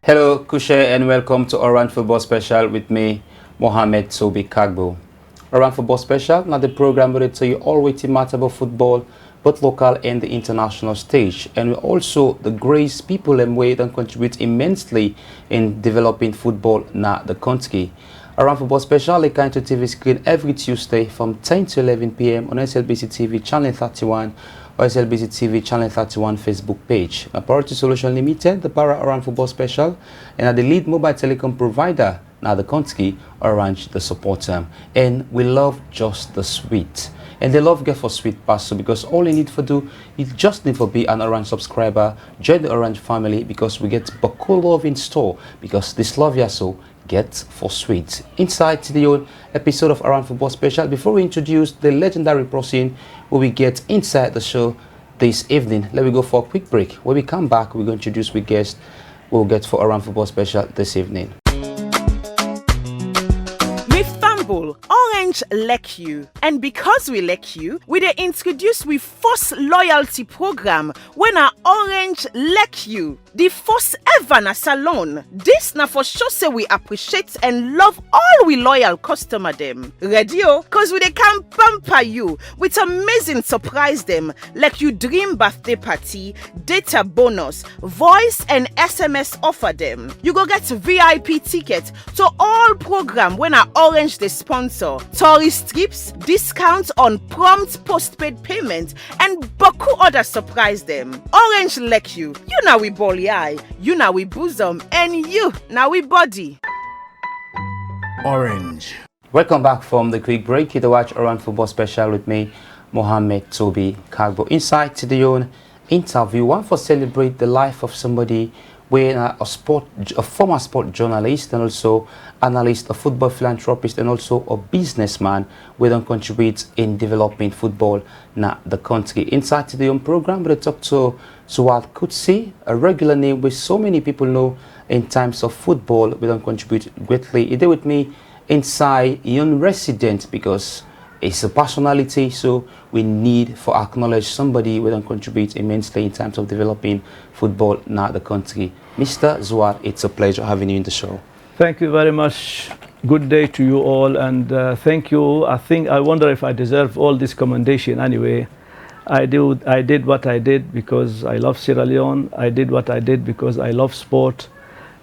Hello, Kushe, and welcome to Oran Football Special with me, Mohamed Tobi Kagbo. Oran Football Special, not the program where tell you all what matter about football, both local and the international stage. And we also the grace people and way that contribute immensely in developing football na the country. Oran Football Special, they come to TV screen every Tuesday from 10 to 11 p.m. on SLBC TV Channel 31 or SLBC TV Channel 31 Facebook page. A Priority Solution Limited, the Para Oran Football Special, and the lead mobile telecom provider, now the country, Orange the support them. And we love just the sweet. And they love get for sweet pass, because all you need for do is just need for be an Orange subscriber, join the Orange family, because we get Bako love in store, because this love ya so get for sweet. Inside the own episode of Oran Football Special, before we introduce the legendary person who we get inside the show this evening, let me go for a quick break. When we come back, we're going to introduce the guest we'll get for Oran Football Special this evening. Orange like you, and because we like you, we dey introduce we first loyalty program when our Orange like you, the first ever na salon. This na for sure say we appreciate and love all we loyal customer them. Ready oh? Cause we dey can pamper you with amazing surprise them, like you dream birthday party, data bonus, voice and SMS offer them. You go get VIP ticket to all program when our Orange dey sponsor, tourist trips, discounts on prompt postpaid payment, and Baku other surprise them. Orange like you now we bally eye, you now we bosom, and you now we body. Orange. Welcome back from the quick break. You to watch Oran Football Special with me, Mohamed Tobi Kagbo. Inside to the own interview, one for celebrate the life of somebody when a former sport journalist and also analyst, a football philanthropist, and also a businessman who don't contribute in developing football na the country. Inside the own program, we talk to Zuhair Kudsy, a regular name which so many people know in times of football. We don't contribute greatly. He did with me inside young resident, because it's a personality, so we need for acknowledge somebody who don't contribute immensely in terms of developing football now the country. Mr. Zuhair, it's a pleasure having you in the show. Thank you very much. Good day to you all, and thank you. I wonder if I deserve all this commendation anyway. I did what I did because I love Sierra Leone. I did what I did because I love sport.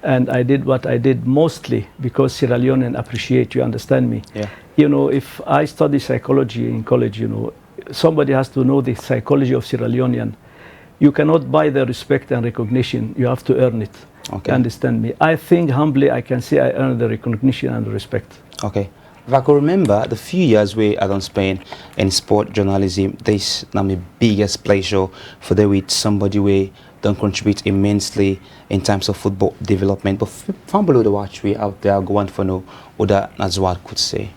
And I did what I did mostly because Sierra Leoneans appreciate, you understand me? Yeah. You know, if I study psychology in college, you know, somebody has to know the psychology of Sierra Leonean. You cannot buy the respect and recognition. You have to earn it. Okay. You understand me? I think humbly I can say I earned the recognition and the respect. Okay. If I could remember the few years we I don't spend in sport journalism, this is my biggest pleasure for the with somebody we don't contribute immensely in terms of football development. But from below the watch we out there go on for no other Zuhair Kudsy.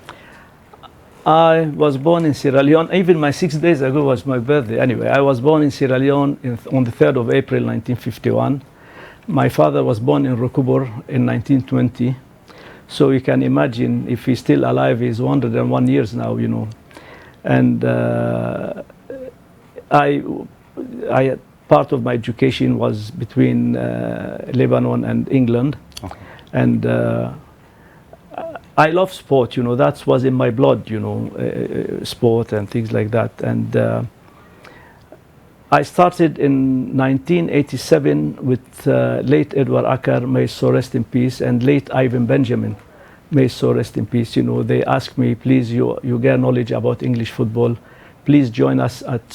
I was born in Sierra Leone. Even my 6 days ago was my birthday. Anyway, I was born in Sierra Leone on the 3rd of April 1951. My father was born in Rokubor in 1920. So you can imagine, if he's still alive, he's 101 years now, you know. And part of my education was between Lebanon and England. Okay. And I love sport, you know, that was in my blood, you know, sport and things like that. And I started in 1987 with late Edward Acker, may so rest in peace, and late Ivan Benjamin, may so rest in peace. You know, they asked me, please, you get knowledge about English football. Please join us at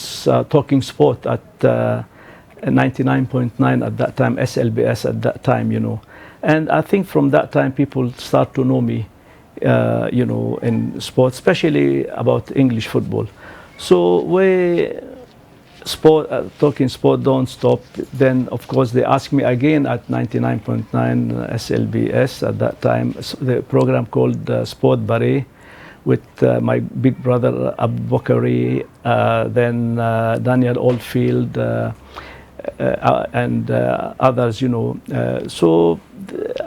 Talking Sport at 99.9 at that time, SLBS at that time, you know. And I think from that time, people start to know me, you know, in sport, especially about English football. So Talking Sport don't stop. Then, of course, they asked me again at 99.9 SLBS at that time, the program called Sport Barre with my big brother Abu Bakari, then Daniel Oldfield, and others, you know. So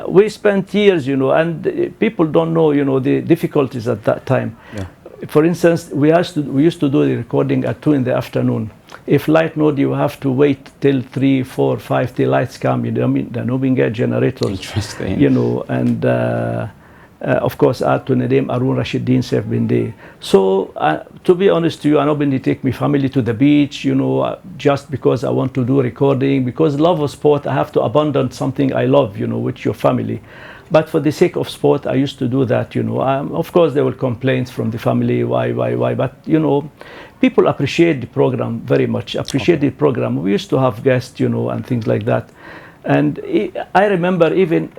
we spent years, you know, and people don't know, you know, the difficulties at that time. Yeah. For instance, we used to do the recording at 2 in the afternoon. If light node, you have to wait till 3, 4, 5 till lights come. You know, I mean, the Nubinga generators. Interesting. You know, and of course, add to Nadim Arun Rashidin Saif Bindi. So, to be honest to you, I nobody take my family to the beach, you know, just because I want to do recording. Because love of sport, I have to abandon something I love, you know, with your family. But for the sake of sport, I used to do that, you know. Of course, there were complaints from the family, why. But, you know, people appreciate the program very much, appreciate the program. We used to have guests, you know, and things like that. And I remember even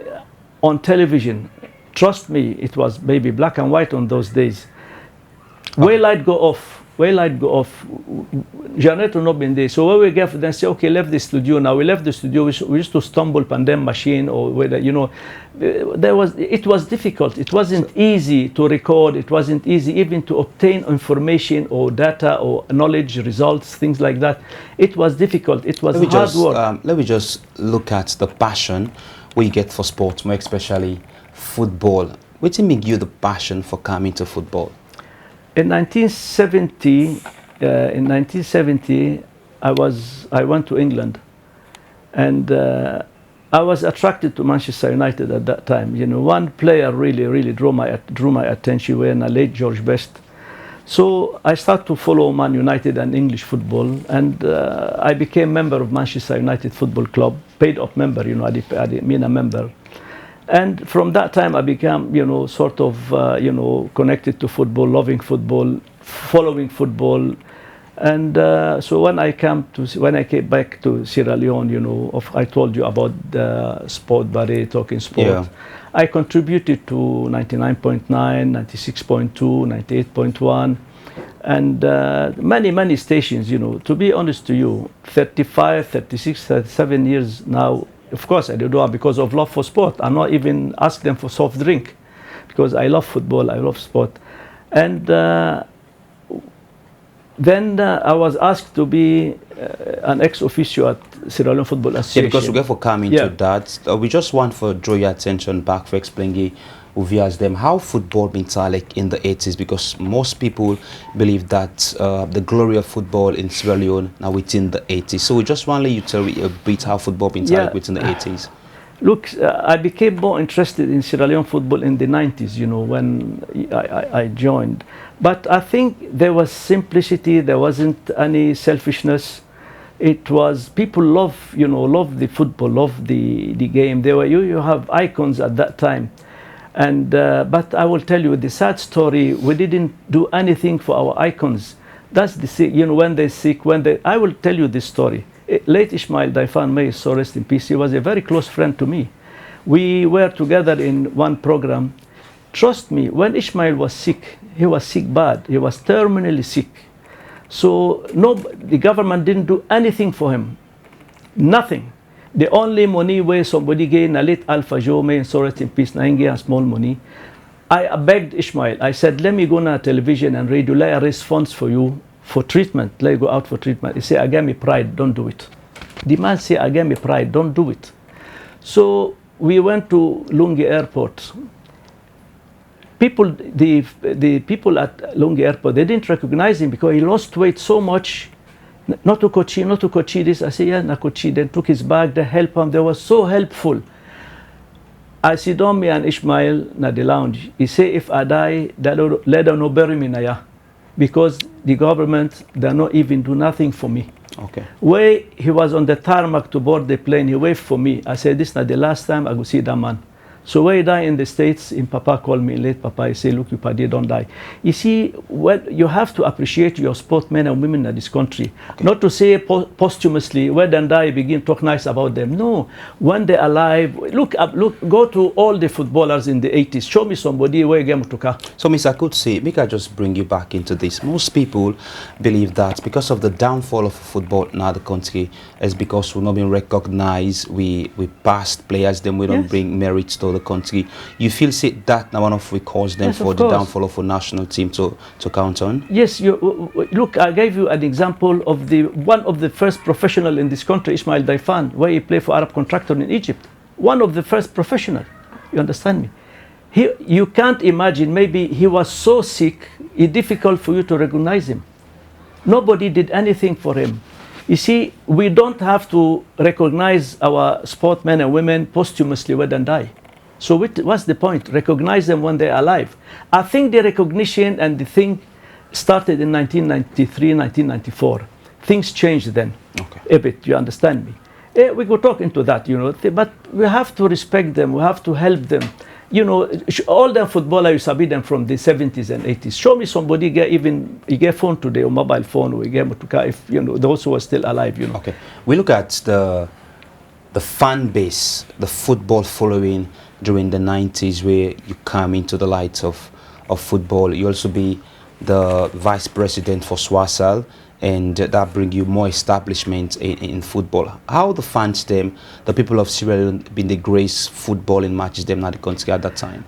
on television, trust me, it was maybe black and white on those days. Way light go off. Generator not been there. So when we get then say, okay, left the studio now. We left the studio. We used to stumble pandem machine or whether, you know, it was difficult. It wasn't easy to record. It wasn't easy even to obtain information or data or knowledge, results, things like that. It was difficult. It was hard work. Let me just look at the passion we get for sports, more especially football. What make you the passion for coming to football? In 1970, I went to England, and I was attracted to Manchester United at that time. You know, one player really drew my attention, when a late George Best. So I started to follow Man United and English football, and I became member of Manchester United Football Club, paid up member. You know, I mean a member. And from that time, I became, you know, sort of, you know, connected to football, loving football, following football. And so when I came back to Sierra Leone, you know, I told you about the sport, Barre, talking sport. Yeah. I contributed to 99.9, 96.2, 98.1, and many stations, you know. To be honest to you, 35, 36, 37 years now. Of course, I do it because of love for sport. I'm not even ask them for soft drink, because I love football, I love sport. And then I was asked to be an ex officio at Sierra Leone Football Association. Yeah, because we get for coming to that. We just want to draw your attention back for explaining who viewers them how football been like in the 80s, because most people believe that the glory of football in Sierra Leone now within the 80s. So we just want you to tell me a bit how football been like within the 80s. Look, I became more interested in Sierra Leone football in the 90s, you know, when I joined. But I think there was simplicity, there wasn't any selfishness. It was, people love, you know, love the football, love the game. There were, you have icons at that time. And, but I will tell you the sad story, we didn't do anything for our icons. That's the sick, you know, when they're sick, I will tell you this story. Late Ismail Daifan, may so rest in peace, he was a very close friend to me. We were together in one program. Trust me, when Ismail was sick, he was sick bad, he was terminally sick. So the government didn't do anything for him, nothing. The only money where somebody gave a late Alpha Joe, may so rest in peace, a small money. I begged Ismail, I said, let me go on television and radio, let I raise funds for you for treatment, let you go out for treatment. He said, I gave me pride, don't do it. The man said, I gave me pride, don't do it. So we went to Lungi Airport. People, the people at Lungi Airport, they didn't recognize him because he lost weight so much. Not to Kochi this. I said, yeah, na Kochi. Then took his bag, they helped him. They were so helpful. I sit down me and Ishmael na the lounge. He say, if I die, let them no bury me na ya. Because the government, they not even do nothing for me. Okay. Where he was on the tarmac to board the plane, he waved for me. I said, this is not the last time I go see that man. So when he died in the States, Papa called me, late Papa, he said, look, you paddy, don't die. You see, well, you have to appreciate your sportmen and women in this country. Okay. Not to say posthumously, when they die, begin talk nice about them. No, when they're alive, look, go to all the footballers in the 80s. Show me somebody where game to car. So, Mr. Kudsy, make I just bring you back into this. Most people believe that because of the downfall of football in the country is because we're not being recognized, we passed players, then we don't bring merits to the country. You feel that now one of we cause them for the downfall of a national team to count on? Yes, look, I gave you an example of one of the first professional in this country, Ismail Daifan, where he played for Arab Contractor in Egypt. One of the first professional. You understand me? You can't imagine, maybe he was so sick, it's difficult for you to recognize him. Nobody did anything for him. You see, we don't have to recognize our sportsmen and women posthumously when they die. So what's the point? Recognize them when they're alive. I think the recognition and the thing started in 1993, 1994. Things changed then a bit, you understand me? We go talk into that, you know, but we have to respect them, we have to help them. You know, all the footballers, you sabi them from the 70s and 80s. Show me somebody get phone today or mobile phone, or get if you know those who are still alive. You know. Okay, we look at the fan base, the football following during the 90s, where you come into the light of football. You also be the vice president for Swasal, and that bring you more establishment in football. How the fans them, the people of Sierra Leone, been the grace football in matches them not the country at that time?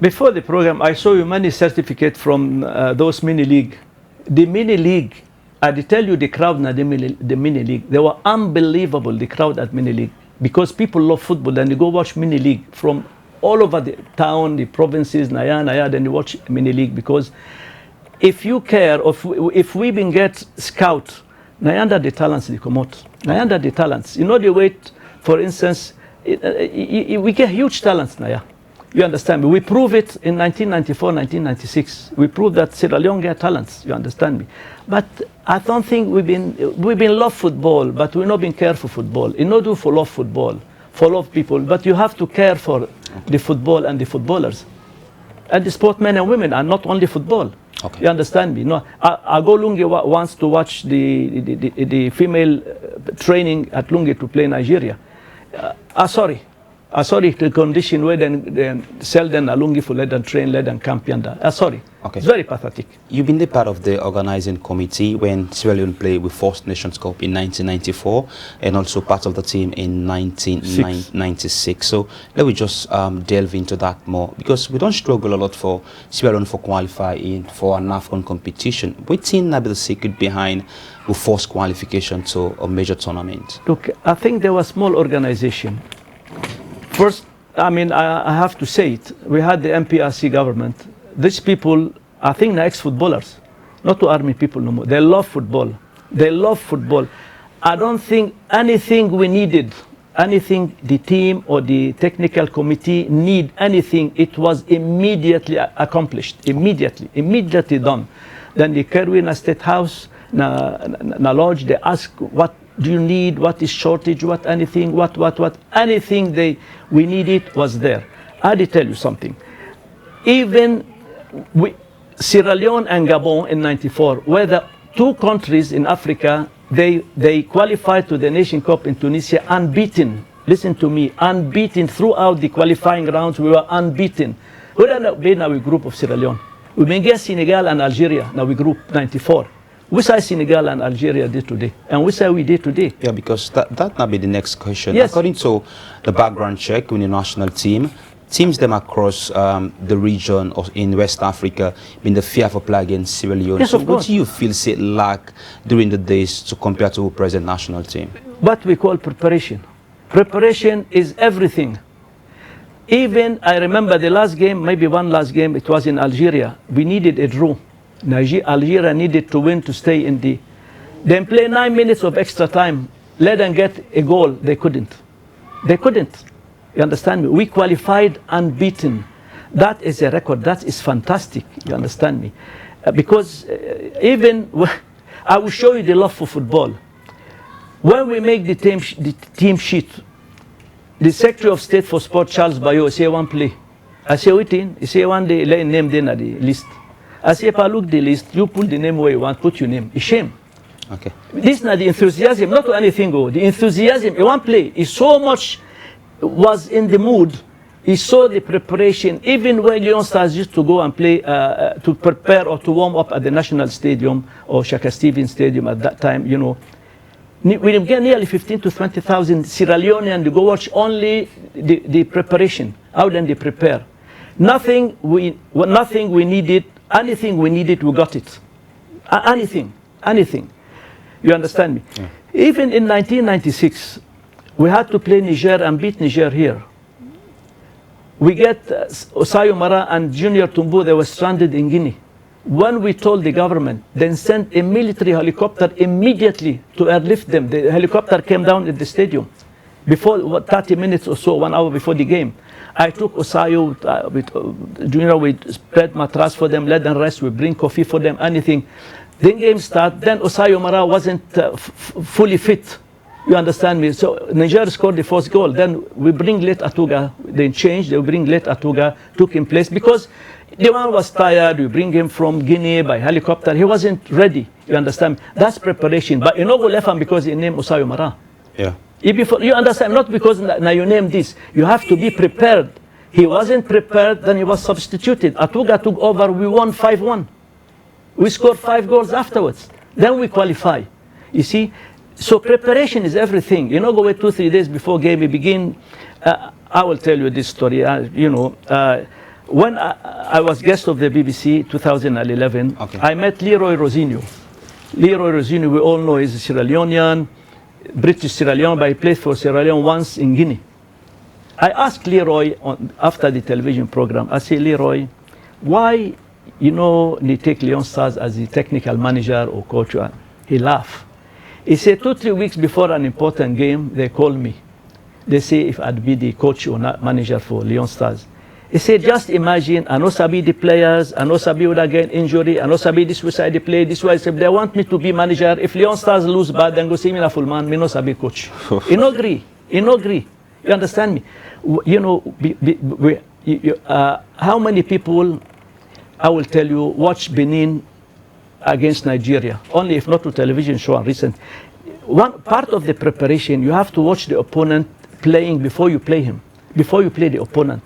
Before the program, I saw you many certificates from those mini league. The mini league, I tell you the crowd na the mini league, they were unbelievable, the crowd at mini league, because people love football and you go watch mini league from all over the town, the provinces, Naya, then you watch mini league, because if you care, if we been get scout, Nayanda the talents they come out. Nayanda the talents. You know the weight, for instance, we get huge talents, Naya. You understand me? We prove it in 1994, 1996. We prove that Sierra Leone get talents. You understand me? But I don't think we've been love football, but we've not been care for football. You know, do for love football, for love people, but you have to care for the football and the footballers, and the sportsmen and women, and not only football. Okay. You understand me? No, I go Lungi once to watch the female training at Lungi to play Nigeria. Sorry, the condition where then sell them Lungi for let them train, let them camp yanda. Sorry, okay. It's very pathetic. You've been the part of the organizing committee when Sierra Leone played with First Nations Cup in 1994, and also part of the team in 1996. So let me just delve into that more, because we don't struggle a lot for Sierra Leone for qualifying for an African competition. What's in the secret behind the first qualification to a major tournament? Look, I think there was small organization. First, I mean, I have to say it. We had the MPRC government. These people, I think, they're ex-footballers, not to army people no more. They love football. They love football. I don't think anything we needed, anything the team or the technical committee need, anything, it was immediately accomplished, immediately done. Then they carry in a state house, na lodge, they ask, what do you need, what is shortage, what anything, anything we needed was there. I did tell you something. Even Sierra Leone and Gabon in 94 were the two countries in Africa, they qualified to the Nation Cup in Tunisia unbeaten. Listen to me, unbeaten throughout the qualifying rounds. We were unbeaten. We don't be now a group of Sierra Leone. We been get Senegal and Algeria, now we group 94. We say Senegal and Algeria did today, and we say we did today. Yeah, because that might be the next question. Yes. According to the background check in the national team, teams them across the region or in West Africa been the fear for play against Sierra Leone. Yes, so of what course. do you feel say lack during the days to compare to present national team? What we call preparation. Preparation is everything. Even I remember the last game, maybe one last game, it was in Algeria. We needed a draw. Algeria needed to win to stay in the. Then play 9 minutes of extra time. Let them get a goal. They couldn't. You understand me? We qualified unbeaten. That is a record. That is fantastic. You understand me? Because even I will show you the love for football. When we make the team sheet, the Secretary of State for Sport, Charles Bayo, say one play. I say waiting. He say one day name then at the list. I say if I look the list, you put the name where you want, put your name. It's shame. Okay. This is not the enthusiasm, not to anything go. The enthusiasm in one play is so much was in the mood. He saw the preparation, even when Leon Stars used to go and play, to prepare or to warm up at the National Stadium or Shaka Stevens Stadium at that time, you know. We get nearly 15 to 20,000 Sierra Leoneans to go watch only the preparation. How then they prepare? Nothing we needed, anything we needed, we got it. Anything. You understand me? Yeah. Even in 1996, we had to play Niger and beat Niger here. We get Osayo Mara and Junior Tumbu, they were stranded in Guinea. When we told the government, then sent a military helicopter immediately to airlift them. The helicopter came down at the stadium before 30 minutes or so, 1 hour before the game. I took Osayo, we spread mattress for them, let them rest, we bring coffee for them, anything. Then game start, then Osayo Mara wasn't fully fit. You understand me? So Nigeria scored the first goal. Then we bring late Atuga. They changed. They bring late Atuga, took him place because the man was tired. We bring him from Guinea by helicopter. He wasn't ready. You understand? That's preparation. But you know, go left him because he named Osayo Mara. Yeah. You understand? Not because now you name this. You have to be prepared. He wasn't prepared. Then he was substituted. Atuga took over. We won 5-1. We scored 5 goals afterwards. Then we qualify. You see. So preparation is everything. You know, go away 2-3 days before game we begin. I will tell you this story. When I was guest of the BBC 2011, okay. I met Leroy Rosinho. Leroy Rosinho, we all know, is a Sierra Leonean, British Sierra Leone, but he played for Sierra Leone once in Guinea. I asked Leroy after the television program, I said, Leroy, why, you take Leon Stars as the technical manager or coach? He laughed. He said 2-3 weeks before an important game, they called me. They say if I'd be the coach or not manager for Leon Stars. He said, just imagine, I know Sabi the players, I know Sabi would again injury, I know Sabi this way side they play, this way. If they want me to be manager, if Leon Stars lose bad, then go see me in a full man, me no Sabi coach. He no agree. You understand me? How many people, I will tell you, watch Benin against Nigeria, only if not to television show and recent. One part of the preparation, you have to watch the opponent playing before you play him, before you play the opponent.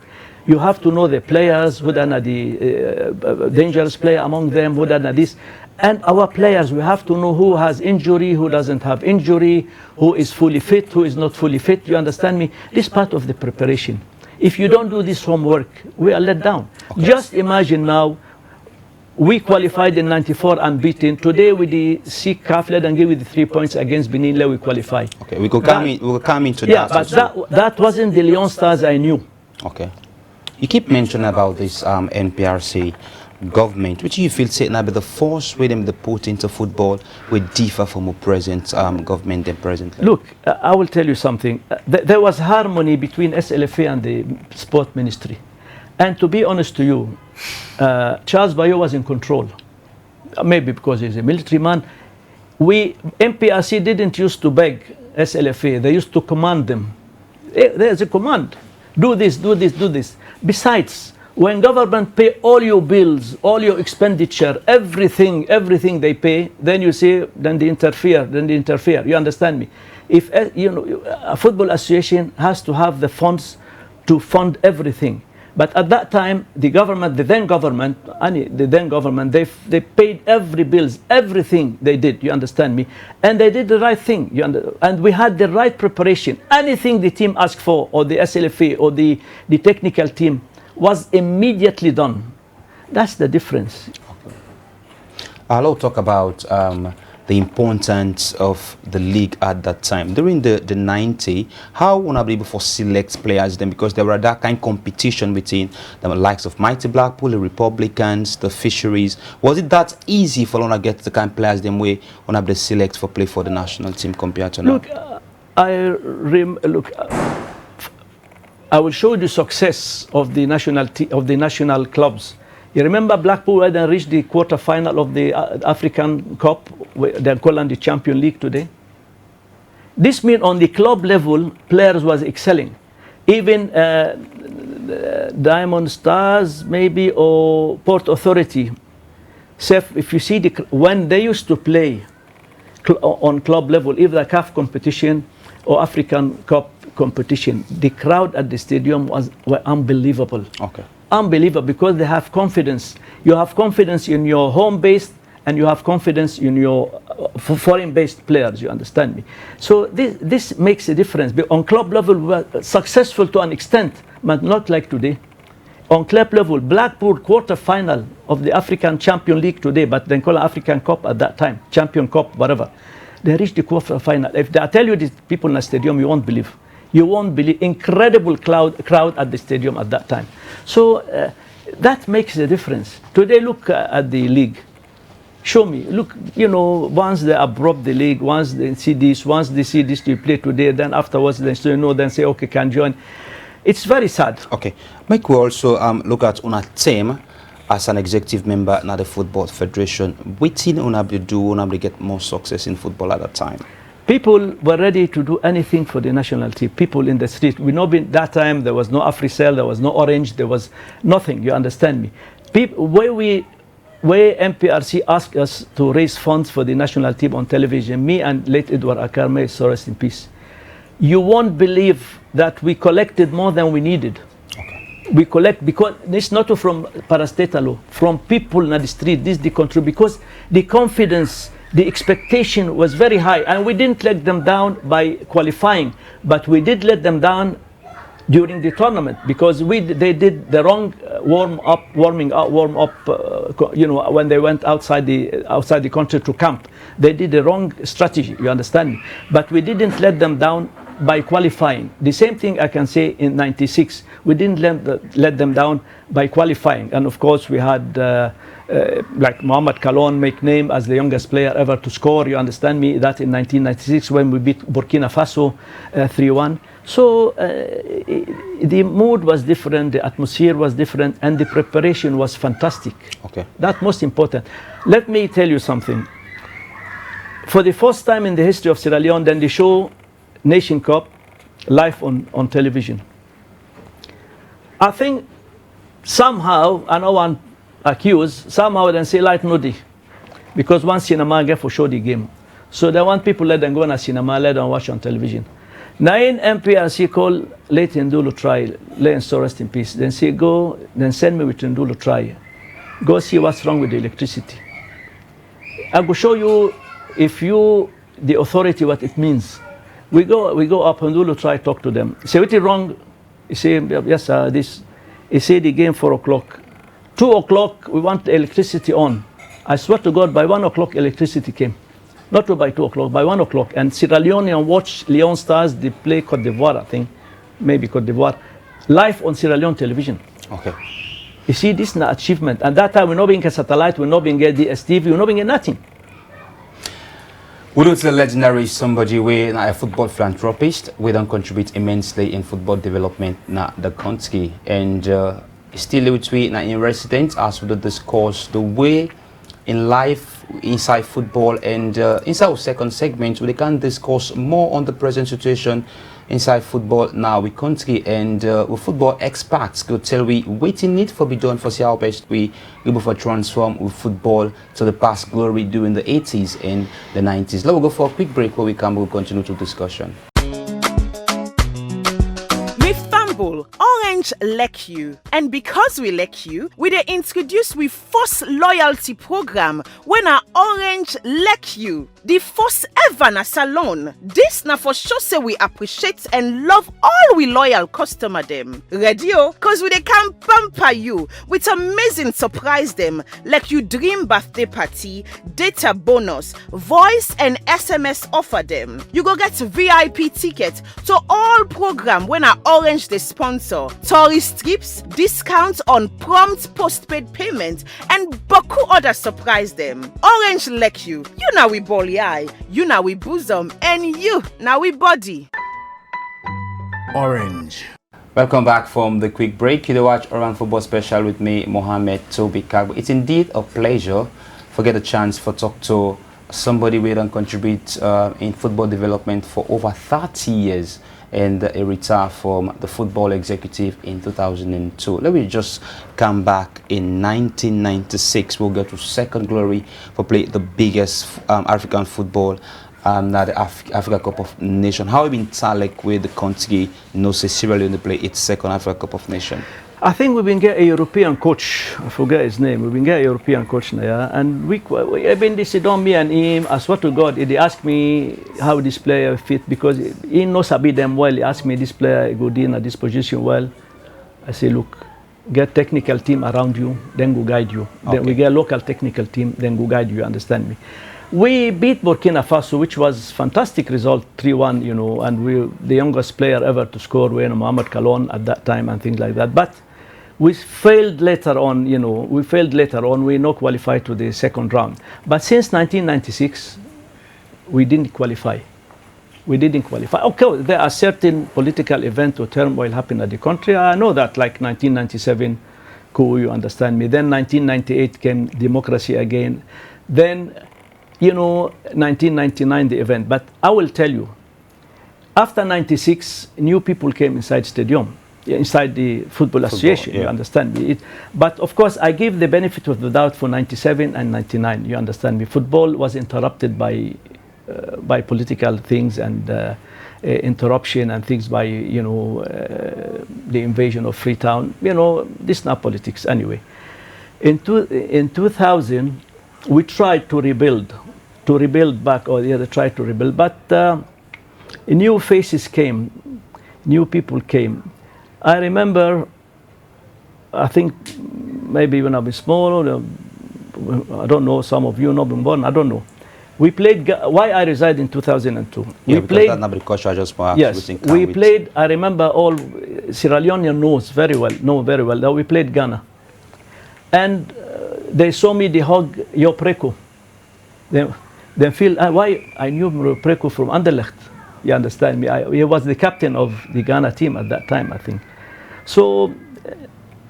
You have to know the players, who are the dangerous player among them, who are this. And our players, we have to know who has injury, who doesn't have injury, who is fully fit, who is not fully fit. You understand me? This part of the preparation. If you don't do this homework, we are let down. Okay. Just imagine now, we qualified in '94 unbeaten. Today with the CAF, let them give you the 3 points against Benin, let we qualify. Okay, we will come into that. Yeah, but that wasn't the Leon Stars I knew. Okay. You keep mentioning about this NPRC government, which you feel say now be the force with them they put into football will differ from the present government and presently. Look, I will tell you something. There was harmony between SLFA and the sport ministry. And to be honest to you, Charles Bayo was in control. Maybe because he's a military man. MPRC didn't used to beg SLFA. They used to command them. There's a command. Do this, do this, do this. Besides, when government pay all your bills, all your expenditure, everything they pay, then you say, then they interfere. You understand me? If a football association has to have the funds to fund everything. But at that time, the then government, they paid every bills, everything they did, you understand me? And they did the right thing, and we had the right preparation. Anything the team asked for, or the SLFA, or the technical team, was immediately done. That's the difference. Okay. I'll talk about the importance of the league at that time. During the 90s, how were you able to select players then? Because there were that kind of competition between the likes of Mighty Blackpool, the Republicans, the Fisheries. Was it that easy for one to get the kind of players them way on able to select for play for the national team compared to now? Look, I will show you the success of the national clubs. You remember Blackpool hadn't reached the quarter-final of the African Cup, they're calling the Champion League today. This means on the club level, players was excelling. Even Diamond Stars, maybe, or Port Authority. If you see, when they used to play on club level, either CAF competition or African Cup competition, the crowd at the stadium were unbelievable. Okay. Unbelievable, because they have confidence. You have confidence in your home-based, and you have confidence in your foreign-based players, you understand me? So this makes a difference. But on club level, we were successful to an extent, but not like today. On club level, Blackpool quarter-final of the African Champion League today, but they call it African Cup at that time, Champion Cup, whatever. They reached the quarter-final. If I tell you these people in the stadium, you won't believe. You won't believe. Incredible crowd at the stadium at that time. So That makes a difference. Today, look at the league. Show me. Look, you know, once they absorb the league, once they see this, you play today, then afterwards they say no, then say, okay, can join. It's very sad. Okay. Make we also look at una team as an executive member in the Football Federation. What thing una do una get more success in football at that time? People were ready to do anything for the national team. People in the street. We know that time there was no AfriCell, there was no Orange, there was nothing. You understand me? Where MPRC asked us to raise funds for the national team on television, me and late Edward Akarme, so rest in peace. You won't believe that we collected more than we needed. Okay. We collect because it's not from parastatalo, from people in the street. This is the country because the confidence, the expectation was very high, and we didn't let them down by qualifying, but we did let them down during the tournament because they did the wrong warm up, you know, when they went outside the country to camp. They did the wrong strategy, you understand me? But we didn't let them down by qualifying. The same thing I can say in '96. We didn't let them down by qualifying. And of course we had like Mohamed Kalon make name as the youngest player ever to score, you understand me? That in 1996 when we beat Burkina Faso 3-1. So the mood was different, the atmosphere was different, and the preparation was fantastic. Okay. That's most important. Let me tell you something. For the first time in the history of Sierra Leone, then they show Nation Cup live on television. I think somehow, I know one accused, somehow then say light nuddy, because one cinema get for show the game. So they want people let them go in a cinema, let them watch on television. 9 MPRC call late Ndulu try, let so rest in peace. Then say go, then send me with Ndulu try. Go see what's wrong with the electricity. I will show you, if you, the authority, what it means. We go up Ndulu try talk to them. Say what is wrong? You say, yes sir, this. He say the game 4 o'clock. 2 o'clock, we want the electricity on. I swear to God, by 1 o'clock electricity came. Not by 2 o'clock, by 1 o'clock. And Sierra Leone watch Leone Stars, they play Cote d'Ivoire, I think. Maybe Cote d'Ivoire. Live on Sierra Leone television. Okay. You see, this is an achievement. And that time, we're not being a satellite, we're not being a DSTV, we're not being a nothing. We don't legendary somebody we a football philanthropist. We don't contribute immensely in football development na the country. And still with we in residence as we discuss the way in life inside football, and inside our second segment we can discuss more on the present situation inside football now we country, and with football experts could tell we waiting need for be done for see how best we able to transform with football to the past glory during the 80s and the 90s. Let's go for a quick break where we'll continue to discussion. Orange like you, and because we like you, we dey introduce we first loyalty program when our Orange like you, the first ever na salon. This na for sure say we appreciate and love all we loyal customer them. Ready oh, cause we dey can pamper you with amazing surprise them like you dream birthday party, data bonus, voice and SMS offer them. You go get VIP ticket to all program when our Orange dey sponsor. Tourist trips, discounts on prompt postpaid payment, and boku other surprise them. Orange like you now we bally eye, you now we bosom, and you now we body. Orange. Welcome back from the quick break. You watch Around Football Special with me, Mohamed Toby Kagbo. It's indeed a pleasure to get a chance for talk to somebody we don't contribute in football development for over 30 years. And a retire from the football executive in 2002. Let me just come back in 1996. We'll go to second glory for play the biggest African football, now the Africa Cup of Nations. How have you been like with the country? No, Sierra Leone play its second Africa Cup of Nations. I think we've been getting a European coach. I forget his name. We've been getting a European coach now, yeah? And we have been deciding me and him. I swear to God, he asked me how this player fit because he knows Abi them well. He asked me this player good in at this position well. I say, look, get technical team around you, then go guide you. Okay. Then we get local technical team, then go guide you. Understand me? We beat Burkina Faso, which was fantastic result, 3-1, you know, and we the youngest player ever to score, Mohamed Kalon at that time and things like that. But We failed later on, you know, we not qualified to the second round. But since 1996, we didn't qualify. Okay, there are certain political events or turmoil happening at the country. I know that, like 1997 coup, you understand me. Then 1998 came democracy again. Then, you know, 1999 the event. But I will tell you, after 96, new people came inside stadium, inside the football association, yeah. You understand me. But of course, I give the benefit of the doubt for 97 and 99, you understand me. Football was interrupted by political things and interruption and things by, you know, the invasion of Freetown. You know, this is not politics anyway. In 2000, we tried to rebuild back, or the other tried to rebuild, but new faces came, new people came. I remember, I think maybe when I was small, I don't know, some of you not been born, I don't know. We played, why I reside in 2002. Yeah, we played, that agriculture just perhaps. yes, we played, I remember all, Sierra Leone knows very well, that we played Ghana. And they saw me, they hug your Preko. They feel, why I knew Preko from Anderlecht. You understand me? He was the captain of the Ghana team at that time, I think. So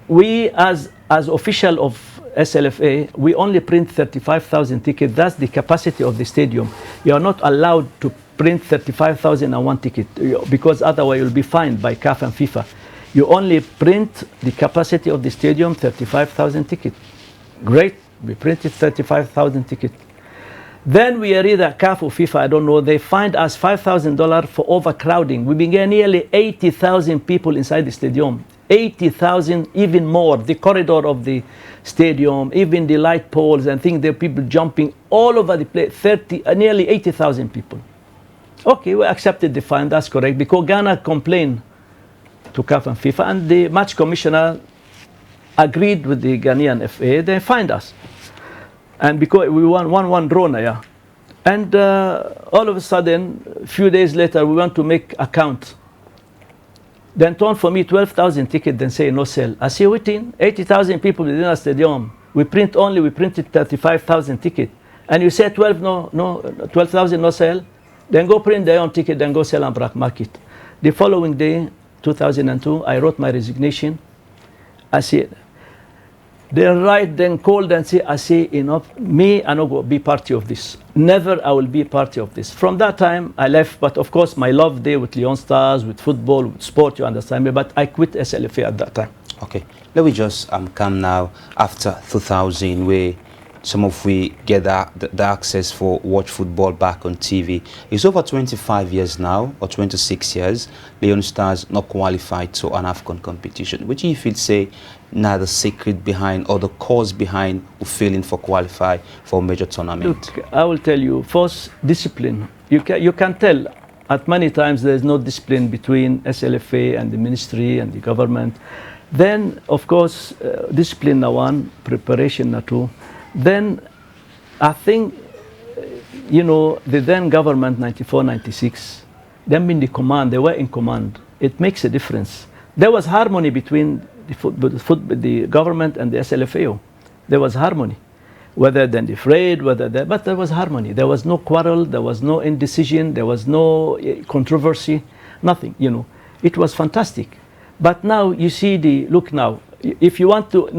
we, as official of SLFA, we only print 35,000 tickets. That's the capacity of the stadium. You are not allowed to print 35,001 tickets because otherwise you'll be fined by CAF and FIFA. You only print the capacity of the stadium, 35,000 tickets. Great, we printed 35,000 tickets. Then we are either CAF or FIFA, I don't know, they fined us $5,000 for overcrowding. We began nearly 80,000 people inside the stadium. 80,000, even more. The corridor of the stadium, even the light poles and things, there are people jumping all over the place, nearly 80,000 people. Okay, we accepted the fine, that's correct, because Ghana complained to CAF and FIFA, and the match commissioner agreed with the Ghanaian FA, they fined us. And because we won 1-1 draw, yeah. And all of a sudden, a few days later, we want to make a count. Then turn for me 12,000 tickets, then say no sell. I say, waiting, 80,000 people within a stadium. We printed 35,000 tickets. And you say 12,000 no sell. Then go print their own ticket, then go sell on black market. The following day, 2002, I wrote my resignation. I said, they write, then called and say, I say, enough, me, I not go be party of this. Never I will be party of this. From that time, I left, but of course, my love there with Leon Stars, with football, with sport, you understand me, but I quit SLFA at that time. Okay, let me just come now after 2000, where some of we get the access for watch football back on TV. It's over 25 years now, or 26 years, Leon Stars not qualified to an AFCON competition. Which you feel say now the secret behind or the cause behind failing for qualify for a major tournament? Look, I will tell you, first, discipline. You can tell at many times there's no discipline between SLFA and the ministry and the government. Then, of course, discipline now one, preparation now two. Then I think, you know, the then government, 94, 96, them in the command, they were in command. It makes a difference. There was harmony between the government and the SLFAO. There was harmony. Whether then afraid, but there was harmony. There was no quarrel, there was no indecision, there was no controversy, nothing, you know. It was fantastic. But now you see look now, if you want to,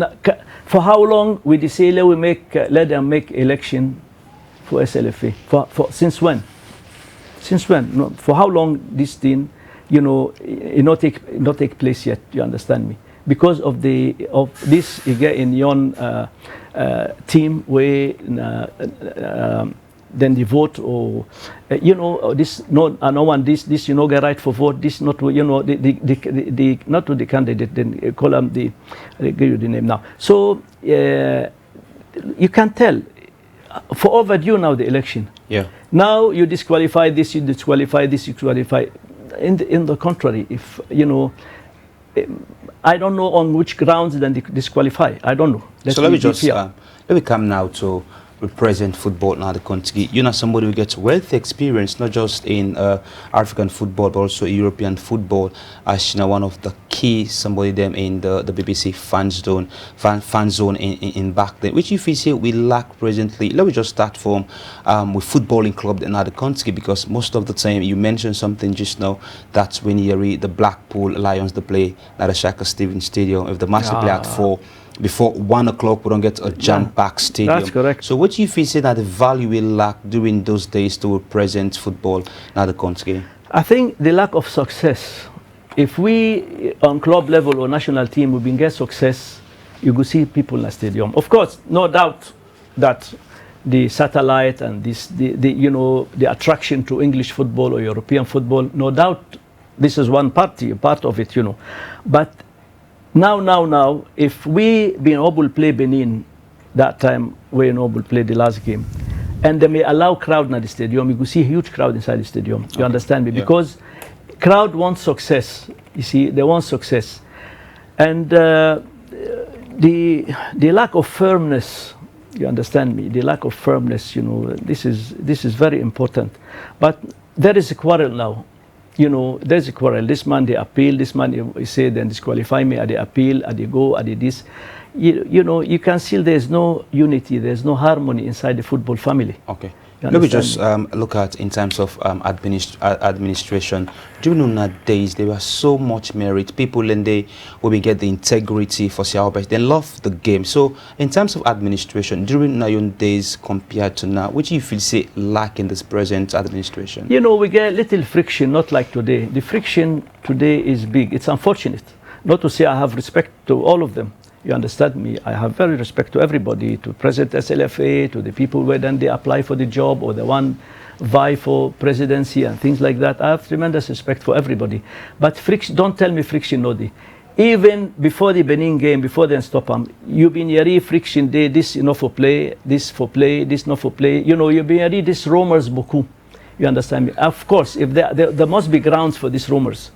for how long we say let them make election for SLFA? Since when? Since when? No, for how long this thing, you know, it not take place yet? You understand me? Because of this in your team where then the vote or you know this no one this you know get right for vote this not you know the not to the candidate then call them I give you the name now. So you can tell for overdue now the election. Yeah. Now you disqualify this, you disqualify this, you disqualify. In the contrary, if you know. I don't know on which grounds then they disqualify. I don't know. So let me come now to represent football now the country. You're not somebody who gets wealth experience, not just in African football, but also European football. As you know, one of the key somebody them in the BBC fan zone in back then, which if you say we lack presently. Let me just start from with footballing club in other country, because most of the time you mentioned something just now. That's when you read the Blackpool Lions, they play at the Shaka Stevens Stadium. If the match they play at 4. Before 1 o'clock, we don't get a jam-packed stadium. That's correct. So what do you feel say that the value we lack during those days to represent football in the country? I think the lack of success. If we, on club level or national team, we been get success, you go see people in the stadium. Of course, no doubt that the satellite and the attraction to English football or European football, no doubt this is one part of it, But now, if we been able to play Benin that time, we been able to play the last game, and they may allow crowd in the stadium, you could see a huge crowd inside the stadium. You understand me? Yeah. Because crowd wants success. You see, they want success, and the lack of firmness. You understand me? The lack of firmness. This is very important. But there is a quarrel now. There's a quarrel. This man they appeal. This man he say then disqualify me. At the appeal, at the go, at the this. You can see there's no unity. There's no harmony inside the football family. Okay. Let me just look at in terms of administration. During that days, there was so much merit. People in there will get the integrity for Sierra Leone. They love the game. So in terms of administration, during your days compared to now, which you feel say lack in this present administration? We get little friction, not like today. The friction today is big. It's unfortunate. Not to say I have respect to all of them. You understand me? I have very respect to everybody, to President SLFA, to the people where then they apply for the job or the one vie for presidency and things like that. I have tremendous respect for everybody. But friction, don't tell me friction, Nodi. Even before the Benin game, before they stop them, you've been here friction day, this enough for play, this for play, this not for play. You've been here this rumors beaucoup. You understand me? Of course, if there must be grounds for these rumors.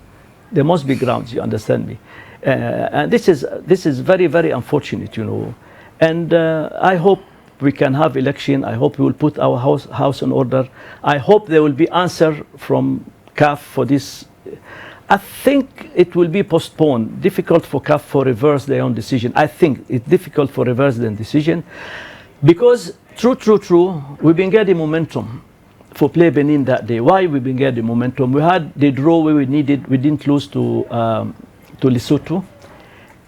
There must be grounds, you understand me? And this is very, very unfortunate, And I hope we can have election. I hope we will put our house in order. I hope there will be answer from CAF for this. I think it will be postponed. Difficult for CAF for reverse their own decision. I think it's difficult for reverse their decision because true, we've been getting momentum for play Benin that day. Why we've been getting momentum? We had the draw where we needed. We didn't lose to Lesotho.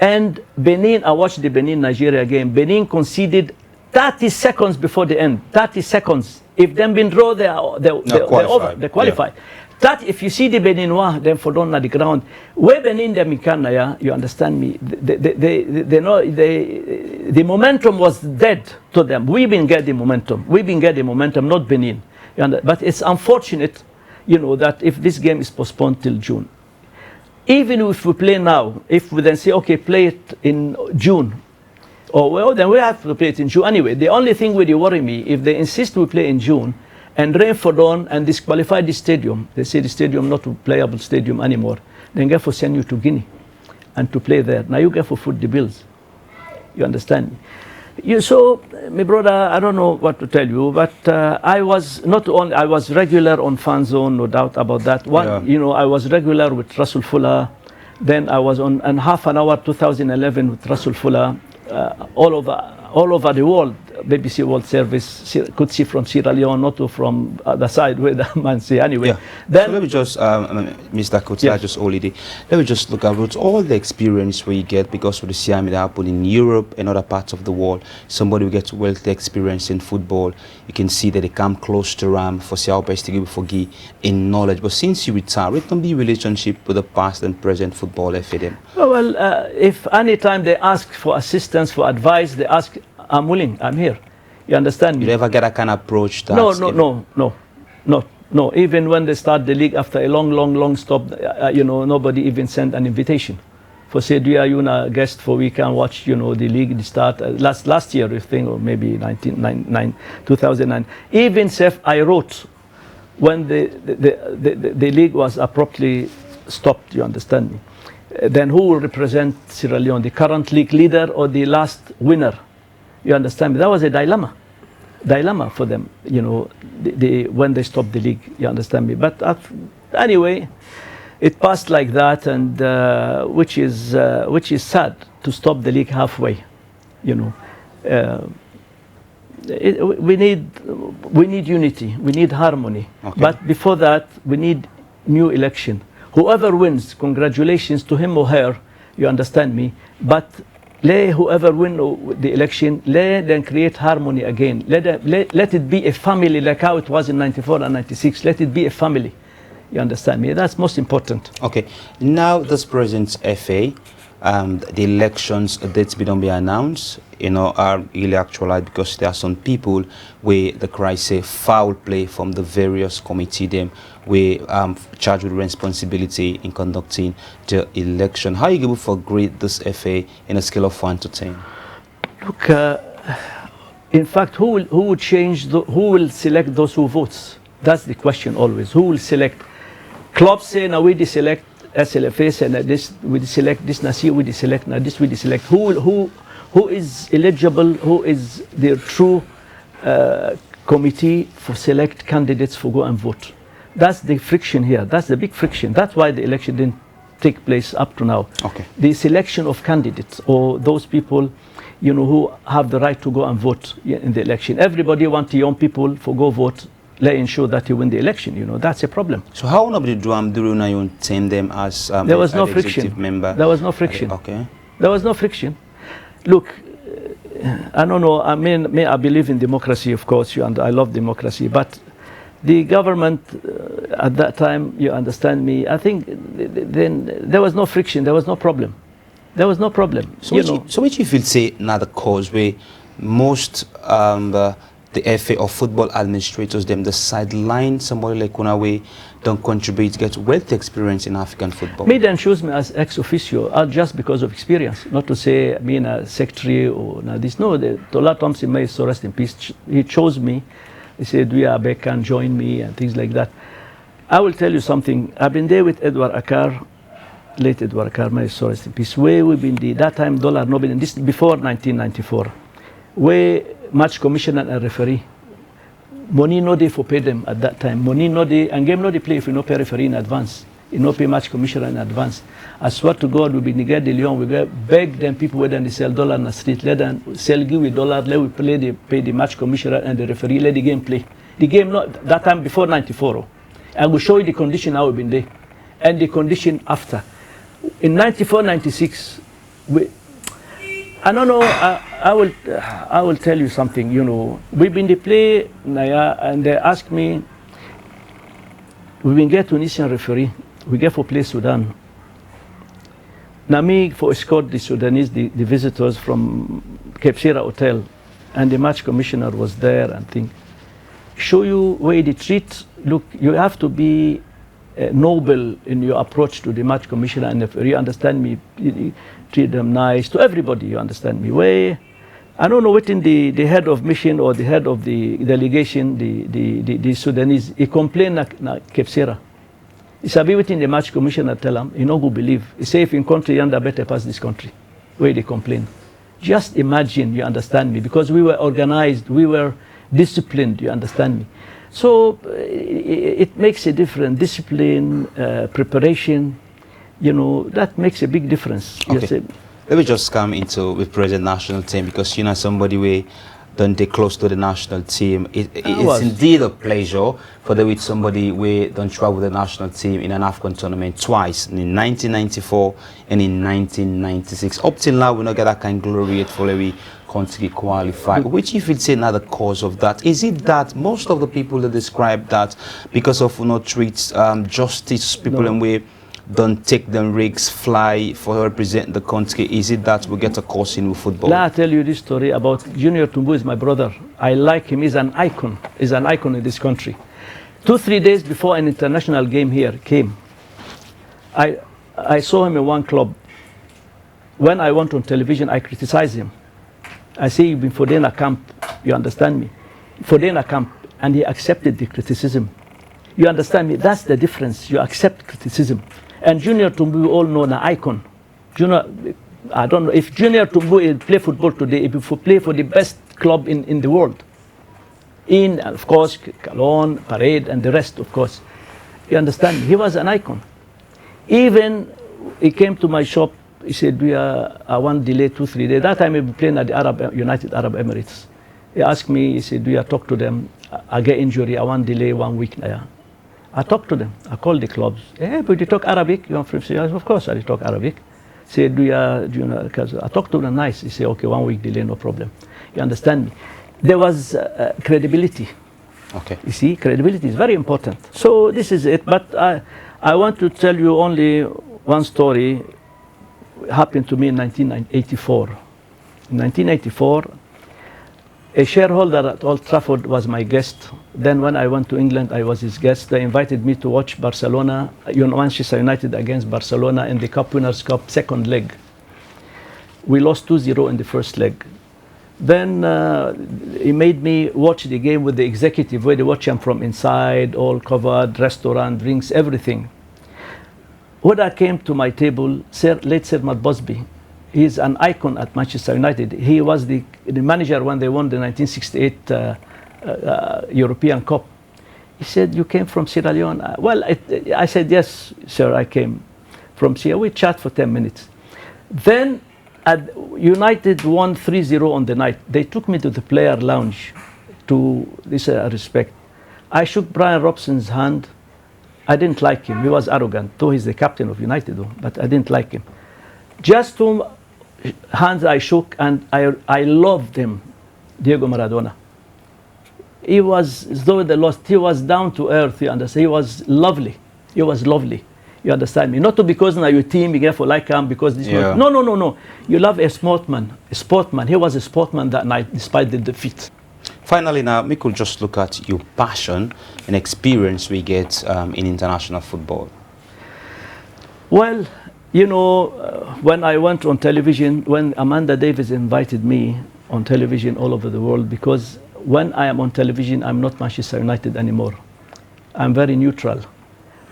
And Benin, I watched the Benin-Nigeria game. Benin conceded 30 seconds before the end. 30 seconds. If them been draw, they're over. They qualify. Yeah. That if you see the Beninois, then for down at the ground, where Benin them in Canada, you understand me? The momentum was dead to them. We've been getting momentum. We've been getting momentum, not Benin. But it's unfortunate, that if this game is postponed till June. Even if we play now, if we then say, okay, play it in June, then we have to play it in June anyway. The only thing really worry me, if they insist we play in June, and rain for dawn and disqualify the stadium, they say the stadium not a playable stadium anymore, then get for send you to Guinea and to play there. Now you get for foot the bills. You understand me? So, my brother, I don't know what to tell you, but I was regular on Fan Zone, no doubt about that. I was regular with Russell Fuller. Then I was on half an hour 2011 with Russell Fuller, all over the world. BBC World Service, Kudsy from Sierra Leone, not from the side where the man say anyway. Yeah. Then so let me just, Mr. Kudsy, yes. Just already, let me just look at all the experience we get because of the CIAM that happened in Europe and other parts of the world. Somebody who gets wealthy experience in football, you can see that they come close to Ram for Sierra Leone to give in knowledge. But since you retire, it can be relationship with the past and present football FADM. Well, if any time they ask for assistance, for advice, they ask, I'm willing, I'm here. You understand me? You never get a kind of approach that? No. Even when they start the league after a long stop, nobody even sent an invitation. For say, do you are a guest for we can watch, the league start last year, I think, or maybe 2009. Even Seth, I wrote when the league was abruptly stopped. You understand me? Then who will represent Sierra Leone, the current league leader or the last winner? You understand me? That was a dilemma. dilemma for them, when they stop the league. You understand me? But anyway, it passed like that, and which is sad to stop the league halfway. We need unity. We need harmony. Okay. But before that, we need new election. Whoever wins, congratulations to him or her. You understand me? But let whoever win the election, let them create harmony again. Let it be a family like how it was in 94 and 96. Let it be a family. You understand me? That's most important. Okay. Now this present FA, the elections dates don't be announced, are really actualized because there are some people where the cry say foul play from the various committee them we charged with responsibility in conducting the election. How are you able to grade this FA in a scale of 1 to 10? Look, in fact, who will select those who votes? That's the question always. Who will select? Clubs say now we deselect SLFS and this we deselect this Nasir, we deselect now this we deselect. Who is eligible? Who is their true committee for select candidates for go and vote? That's the friction here. That's the big friction. That's why the election didn't take place up to now. Okay. The selection of candidates or those people, who have the right to go and vote in the election. Everybody wants young people for go vote. Let ensure that you win the election. That's a problem. So how nobody do you tame them as there was no friction. executive member? There was no friction. Okay. There was no friction. Look, I don't know. I mean, I believe in democracy, of course, and I love democracy. But the government at that time, you understand me. I think then there was no friction. There was no problem. There was no problem. So which you feel say now the cause where most the FA or football administrators them the sideline somebody like Kunawe don't contribute to get wealth experience in African football? Me then choose me as ex officio just because of experience, not to say I mean a secretary or this. No, Tola Thompson may so rest in peace. He chose me. He said we are back and join me and things like that. I will tell you something. I've been there with Edward Akar, late Edward Akar, may so rest in peace. Where we've been that time dollar no been this before 1994. Where match commissioner and referee. Money no day for pay them at that time. Money no day and game no day play if you no pay referee in advance. You no pay match commissioner in advance. I swear to God, we be negar the Leone. We beg them people where they sell dollar in the street. Let them sell give with dollar. Let we play. They pay the match commissioner and the referee. Let the game play. The game not that time before 94. I will show you the condition how we've been there and the condition after. In 94, 96, I don't know. I will tell you something. We've been the play, Naya, and they ask me. We been get Tunisian referee. We get for play Sudan. Nami for escort the Sudanese, the visitors from Cape Sierra Hotel, and the match commissioner was there and thing. Show you where they treat. Look, you have to be noble in your approach to the match commissioner, and if you understand me. Treat them nice to everybody, you understand me. Where I don't know within the head of mission or the head of the delegation, the Sudanese, he complain na Cape Sierra. He sabi within the match commissioner tell him, go believe. He say if in country yonder better pass this country. Where they complain. Just imagine, you understand me, because we were organized, we were disciplined, you understand me. So it makes a difference. Discipline, preparation. That makes a big difference. Okay. Let me just come into with present national team because somebody we don't take close to the national team. It's indeed a pleasure for the with somebody we don't travel with the national team in an African tournament twice, in 1994 and in 1996. Up till now we not get that kind of glory for we country qualify. Which if it's another cause of that, is it that most of the people that describe that because of treats justice people and we don't take them rigs, fly for represent the country? Is it that we get a course in football? Let me tell you this story about Junior Tumbu is my brother. I like him. He's an icon. He's an icon in this country. 2-3 days before an international game here came, I saw him in one club. When I went on television, I criticized him. I say, you've been for Dana camp. You understand me? For Dana camp. And he accepted the criticism. You understand me? That's the difference. You accept criticism. And Junior Tumbu, we all know an icon. I don't know if Junior Tumbu play football today, if he play for the best club in the world. and of course, Cologne, Parade, and the rest, of course. You understand? He was an icon. Even he came to my shop, he said, I want delay 2-3 days. That time he was playing at the United Arab Emirates. He asked me, he said, talk to them? I get injury, I want delay 1 week now. I talked to them. I called the clubs. Hey, but you talk Arabic? You're from Syria? Of course I talk Arabic. Say, do you know? Because I talked to them nice. He said, okay, 1 week delay, no problem. You understand me? There was credibility. Okay. You see, credibility is very important. So this is it. But I want to tell you only one story. It happened to me in 1984. In 1984, a shareholder at Old Trafford was my guest. Then when I went to England, I was his guest. They invited me to watch Barcelona, Manchester United against Barcelona in the Cup Winners' Cup second leg. We lost 2-0 in the first leg. Then he made me watch the game with the executive, where they watch him from inside, all covered, restaurant, drinks, everything. When I came to my table, late Sir Matt Busby, he's an icon at Manchester United. He was the manager when they won the 1968 European Cup. He said, you came from Sierra Leone? Well, I said, yes, sir, I came from Sierra. We chat for 10 minutes. Then United won 3-0 on the night. They took me to the player lounge to this respect. I shook Brian Robson's hand. I didn't like him. He was arrogant, though he's the captain of United, though, but I didn't like him. Just two hands I shook, and I loved him, Diego Maradona. He was, as though they lost, he was down to earth, you understand? He was lovely. He was lovely. You understand me? Not because now your team, you get for like him, because this Yeah. No. You love a sportsman. A sportsman. He was a sportsman that night, despite the defeat. Finally, now, we could just look at your passion and experience we get in international football. Well, you know, when I went on television, when Amanda Davis invited me on television all over the world, because when I am on television, I'm not Manchester United anymore. I'm very neutral.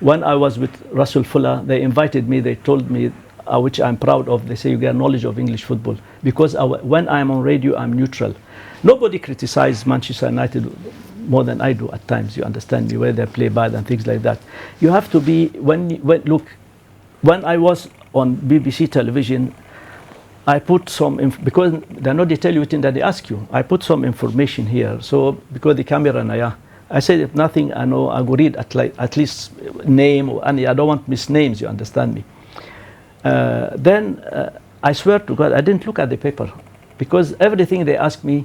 When I was with Russell Fuller, they invited me, they told me, which I'm proud of, they say you get knowledge of English football. Because when I'm on radio, I'm neutral. Nobody criticizes Manchester United more than I do at times, you understand me, where they play bad and things like that. You have to be, look, when I was on BBC television, I put some, because they know they tell you everything that they ask you. I put some information here. So, because the camera now, I said, if nothing, I know, I go read at least name, or any, I don't want misnames, you understand me. Then, I swear to God, I didn't look at the paper. Because everything they ask me,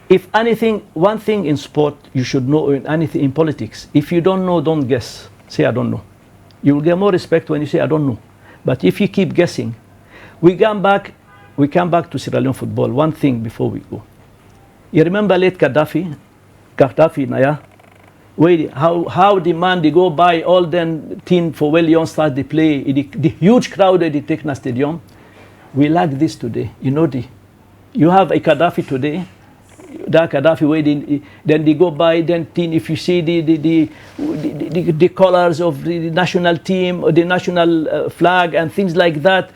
if anything, one thing in sport, you should know in anything in politics. If you don't know, don't guess. Say, I don't know. You will get more respect when you say, I don't know. But if you keep guessing, we come back to Sierra Leone football. One thing before we go. You remember late Gaddafi, Naya? How the man, they go by all the team for Leone start the play, the huge crowd at the Tekna Stadium. We lack this today. You know, you have a Gaddafi today, that Gaddafi waiting, then they go by, then if you see the colors of the national team or the national flag and things like that,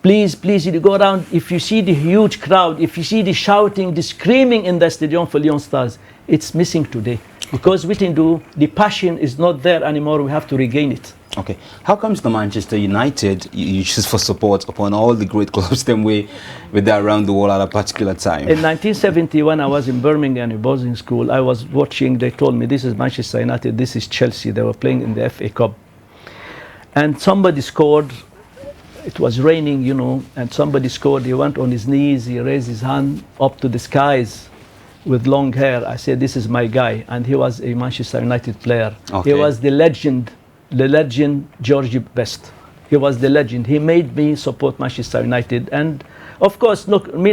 please, you go around. If you see the huge crowd, if you see the shouting, the screaming in the stadium for Leone Stars, it's missing today. Because we didn't do, the passion is not there anymore, we have to regain it. Okay, how comes the Manchester United you choose for support upon all the great clubs them way with that around the world at a particular time? In 1970, when I was in Birmingham in boarding school, I was watching, they told me this is Manchester United, this is Chelsea, they were playing in the FA Cup. And somebody scored, it was raining, you know, and somebody scored, he went on his knees, he raised his hand up to the skies with long hair. I said, this is my guy, and he was a Manchester United player. Okay. He was the legend Georgie Best. He was the legend. He made me support Manchester United, and of course, look, me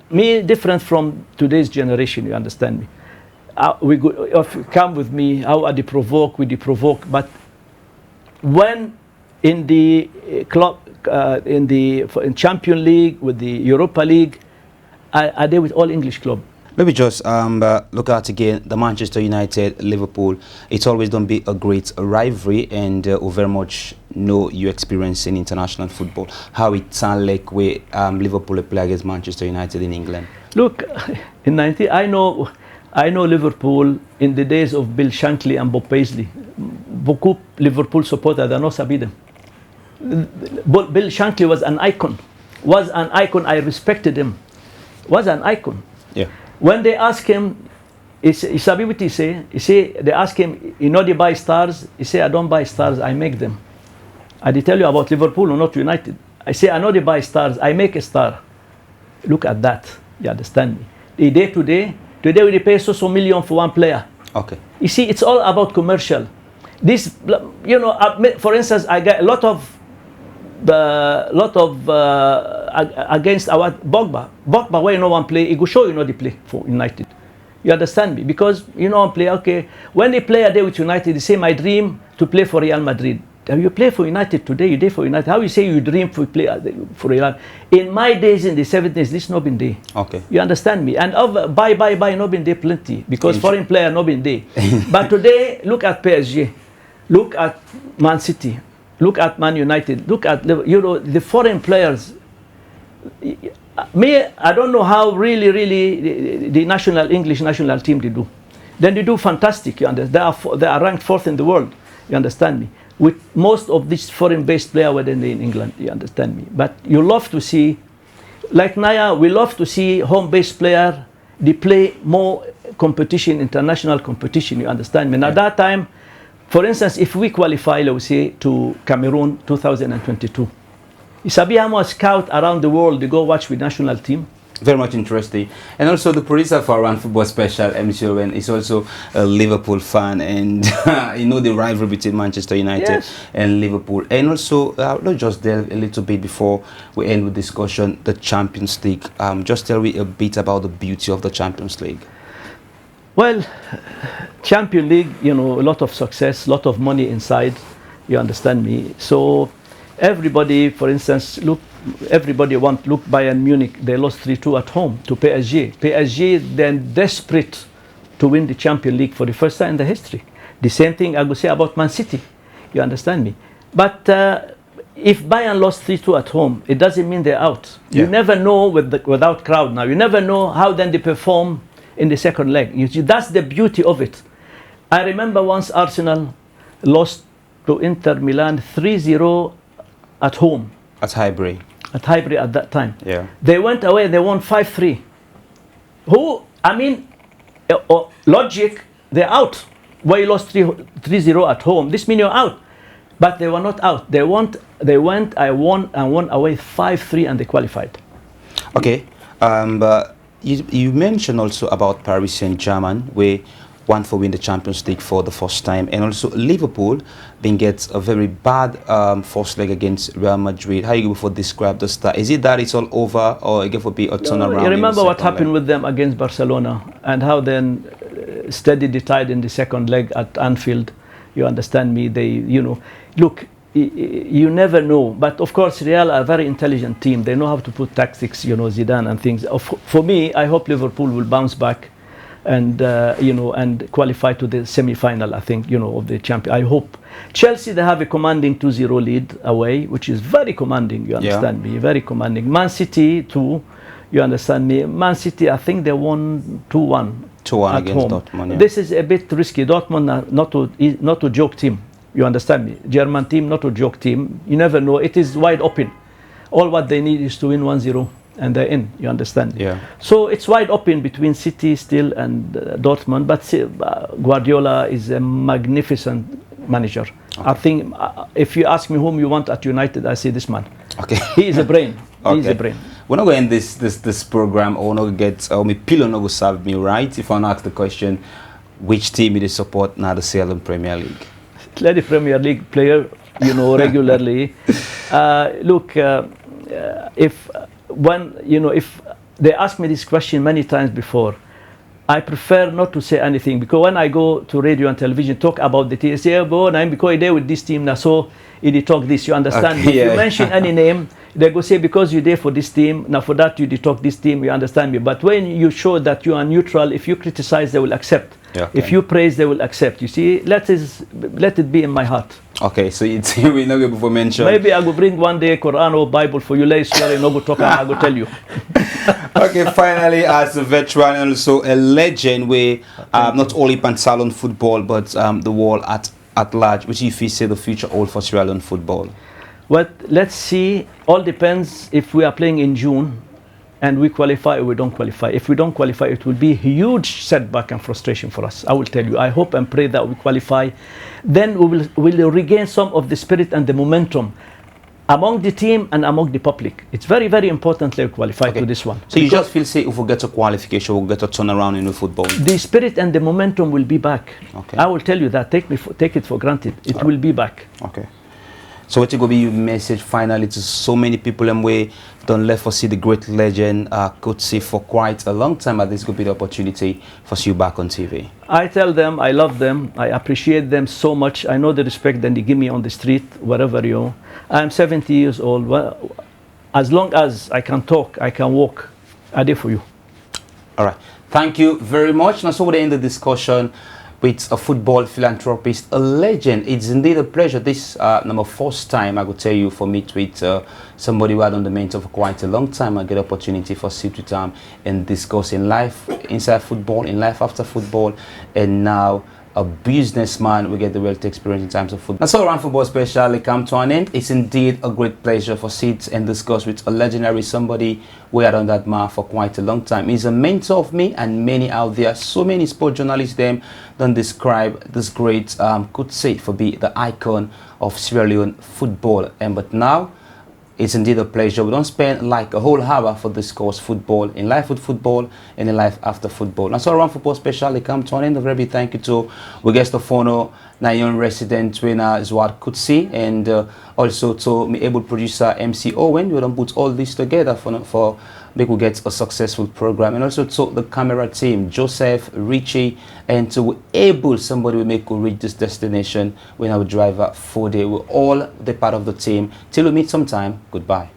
me different from today's generation. You understand me? If you come with me, how I provoke, we provoke. But when in the club, in Champions League with the Europa League, I did with all English club. Maybe just look at again the Manchester United, Liverpool. It's always going to be a great rivalry, and we very much know your experience in international football. How it sounds like when Liverpool play against Manchester United in England. Look, in 90, I know I know Liverpool in the days of Bill Shankly and Bob Paisley. Beaucoup Liverpool supporters, they don't sabi them. Bill Shankly was an icon. I respected him. Was an icon. Yeah. When they ask him, he sabi what he say? They ask him, you know they buy stars? He say, I don't buy stars, I make them. I did tell you about Liverpool or not United. I say, I know they buy stars, I make a star. Look at that, you understand me? The day today we pay so million for one player. Okay. You see, it's all about commercial. This, you know, for instance, I get a lot of against our Bogba. Bogba, where you know one play, he go show you know the play for United. You understand me? Because you know one play, okay, when they play a day with United, they say my dream to play for Real Madrid. You play for United today, you day for United. How you say you dream to play for Real? In my days in the 70s, this not been there. Okay. You understand me? And buy, not been there plenty because foreign player not been there. But today, look at PSG, look at Man City, look at Man United, look at the foreign players. Me, I don't know how really the English national team they do. Then they do fantastic. You understand? They are ranked 4th in the world. You understand me? With most of these foreign-based players were in England, you understand me. But you love to see, like Naya, we love to see home-based player. They play more competition, international competition. You understand me. And at that time, for instance, if we qualify, let's say, to Cameroon 2022, you sabi how much scout around the world they go watch with national team. Very much interesting. And also the producer for Around Football Special, M. Chilwen, is also a Liverpool fan, and you know the rivalry between Manchester United and Liverpool. And also, let's just delve a little bit before we end with discussion, the Champions League. Just tell me a bit about the beauty of the Champions League. Well, Champions League, you know, a lot of success, a lot of money inside, you understand me. So everybody, for instance, look Bayern Munich, they lost 3-2 at home to PSG. PSG then desperate to win the Champions League for the first time in the history. The same thing I would say about Man City, you understand me. But if Bayern lost 3-2 at home, it doesn't mean they're out. Yeah. You never know without crowd now. You never know how then they perform in the second leg. You see, that's the beauty of it. I remember once Arsenal lost to Inter Milan 3-0 at home. At Highbury. At Highbury at that time. Yeah. They went away, they won 5-3. Logic, they're out. Why you lost 3-0 at home? This means you're out. But they were not out. They won away 5-3 and they qualified. Okay. But you mentioned also about Paris Saint-Germain, where won for win the Champions League for the first time, and also Liverpool then gets a very bad first leg against Real Madrid. How you go describe the start? Is it that it's all over, or it will be a turnaround? You remember what happened with them against Barcelona, and how then steady the tide in the second leg at Anfield. You understand me? They, you know, look, you never know. But of course, Real are a very intelligent team. They know how to put tactics, you know, Zidane and things. For me, I hope Liverpool will bounce back and and qualify to the semi-final, I think, you know, of the champion. I hope. Chelsea, they have a commanding 2-0 lead away, which is very commanding, you understand me, very commanding. Man City too, you understand me. Man City, I think they won 2-1 against home. Dortmund. Yeah. This is a bit risky. Dortmund are not a joke team, you understand me. German team, not a joke team. You never know. It is wide open. All what they need is to win 1-0. And they're in, you understand? Yeah. So it's wide open between City still and Dortmund, but Guardiola is a magnificent manager. Okay. I think if you ask me whom you want at United, I say this man. Okay. He is a brain. Okay. He is a brain. We're not going to end this program. I want to get me pillow no go serve me right. If I want to ask the question, which team you support now the Sierra Leone Premier League? Play the Premier League player, you know, regularly. Look, if they asked me this question many times before, I prefer not to say anything, because when I go to radio and television, talk about the team, I say, oh, I'm because they're with this team now, so they talk this, you understand? Okay, if you mention any name, they go say, because you're there for this team, now for that you talk this team, you understand me. But when you show that you are neutral, if you criticize, they will accept. Yeah, okay. If you praise, they will accept. You see, let it be in my heart. Okay, so it's we not going to mention. Maybe I will bring one day Quran or Bible for you, lay swear, and I will talk, and I will tell you. Okay, finally, as a veteran and also a legend, where not only Pansalon football, but the world at large, which if you say the future all for Sierra Leone football? Well, let's see. All depends if we are playing in June and we qualify or we don't qualify. If we don't qualify, it will be a huge setback and frustration for us. I will tell you. I hope and pray that we qualify. Then we'll regain some of the spirit and the momentum among the team and among the public. It's very, very important to qualify to this one. So you just feel, say, if we get a qualification, we'll get a turnaround in the football? The spirit and the momentum will be back. Okay. I will tell you that. Take it for granted. It will be back. Okay. So what you go be your message finally to so many people and we don't let us see the great legend Kudsy for quite a long time, but this could be the opportunity for you back on TV? I tell them I love them, I appreciate them so much. I know the respect that they give me on the street, wherever you. I'm 70 years old. Well, as long as I can talk, I can walk, I do for you. All right. Thank you very much. Now, so we end the discussion with a football philanthropist, a legend. It's indeed a pleasure. This first time I could tell you for meet with somebody who had on the mentor for quite a long time. I get opportunity for sit with them and discuss in life inside football, in life after football, and now a businessman. We get the wealth experience in terms of football. And so Around Football Special come to an end. It's indeed a great pleasure for sit and discuss with a legendary somebody we had on that mark for quite a long time. He's a mentor of me and many out there. So many sport journalists them don't describe this great Kudsy for be the icon of Sierra Leone football. But now it's indeed a pleasure. We don't spend like a whole hour for discuss football, in life with football, and in life after football. And so Around Football Special come to an end. A very big thank you to we guest of honor, Leone resident trainer Zuhair Kudsy, and also to me able producer MC Owen. We don't put all this together for make we get a successful program, and also to the camera team, Joseph, Richie, and to able somebody will make we reach this destination when our driver 4 day. We're all the part of the team. Till we meet sometime. Goodbye.